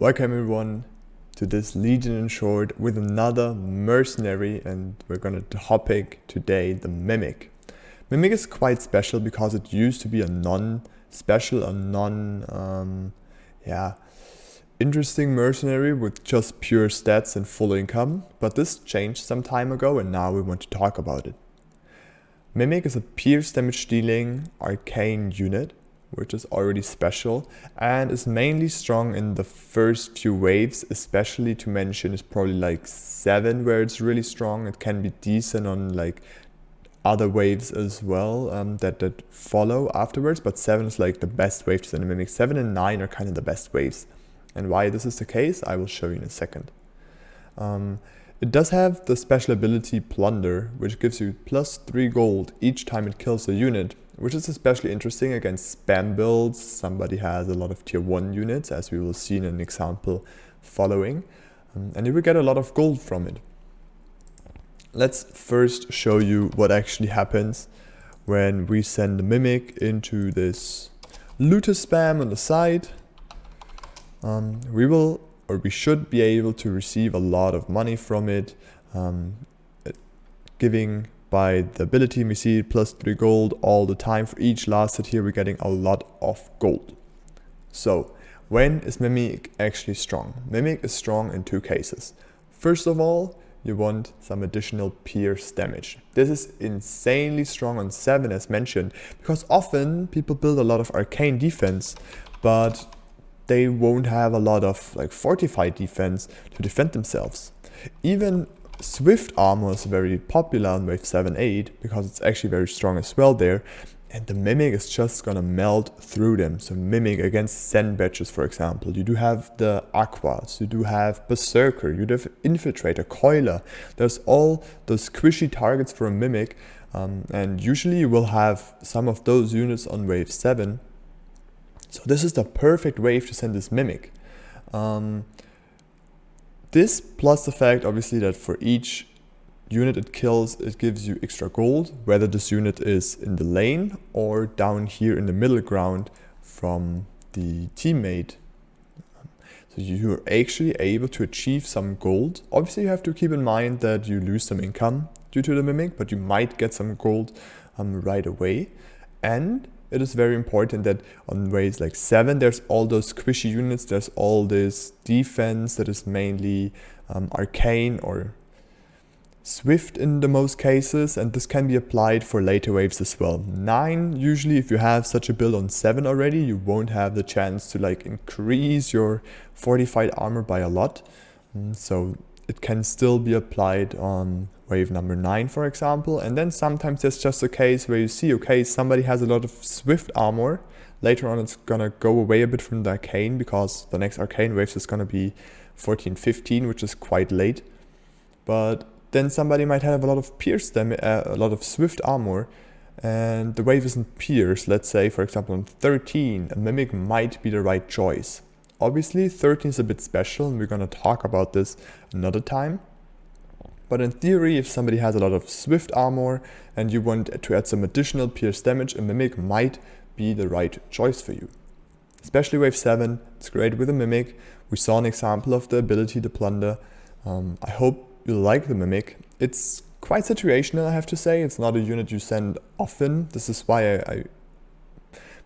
Welcome everyone to this Legion in short with another mercenary, and we're gonna topic today the Mimic. Mimic is quite special because it used to be a non-special, interesting mercenary with just pure stats and full income, but this changed some time ago and now we want to talk about it. Mimic is a pierce damage dealing arcane unit, which is already special and is mainly strong in the first few waves. Especially to mention is probably like 7 where it's really strong. It can be decent on like other waves as well that follow afterwards, but 7 is like the best wave to send a Mimic. 7 and 9 are kind of the best waves, and why this is the case I will show you in a second. It does have the special ability Plunder, which gives you plus 3 gold each time it kills a unit, which is especially interesting against spam builds. Somebody has a lot of tier 1 units, as we will see in an example following, and you will get a lot of gold from it. Let's first show you what actually happens when we send the Mimic into this looter spam on the side. We should be able to receive a lot of money from it, giving by the ability we see plus 3 gold all the time. For each last hit here we're getting a lot of gold. So when is Mimic actually strong? Mimic is strong in 2 cases. First of all, you want some additional pierce damage. This is insanely strong on 7 as mentioned, because often people build a lot of arcane defense, but they won't have a lot of like fortified defense to defend themselves. Even Swift armor is very popular on wave 7-8 because it's actually very strong as well there, and the Mimic is just gonna melt through them. So Mimic against Zen badges, for example, you do have the Aquas, you do have Berserker, you do have Infiltrator, Coiler. There's all those squishy targets for a Mimic, and usually you will have some of those units on wave 7. So this is the perfect wave to send this Mimic. This plus the fact obviously that for each unit it kills, it gives you extra gold, whether this unit is in the lane or down here in the middle ground from the teammate. So you're actually able to achieve some gold. Obviously you have to keep in mind that you lose some income due to the Mimic, but you might get some gold right away. And it is very important that on waves like 7, there's all those squishy units, there's all this defense that is mainly arcane or swift in the most cases, and this can be applied for later waves as well. 9, usually if you have such a build on 7 already, you won't have the chance to like increase your fortified armor by a lot. So it can still be applied on wave number 9, for example. And then sometimes there's just a case where you see, okay, somebody has a lot of swift armor. Later on it's gonna go away a bit from the arcane because the next arcane waves is gonna be 14-15, which is quite late. But then somebody might have a lot of pierce damage, a lot of swift armor, and the wave isn't pierce. Let's say, for example, on 13, a Mimic might be the right choice. Obviously 13 is a bit special and we're gonna talk about this another time. But in theory, if somebody has a lot of swift armor and you want to add some additional pierce damage, a Mimic might be the right choice for you. Especially wave 7, it's great with a Mimic. We saw an example of the ability to Plunder. I hope you like the Mimic. It's quite situational, I have to say. It's not a unit you send often. This is why I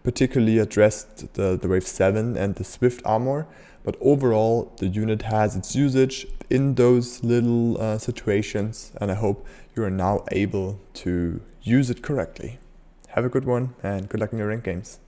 particularly addressed the wave 7 and the swift armor. But overall, the unit has its usage in those little situations, and I hope you are now able to use it correctly. Have a good one and good luck in your ranked games.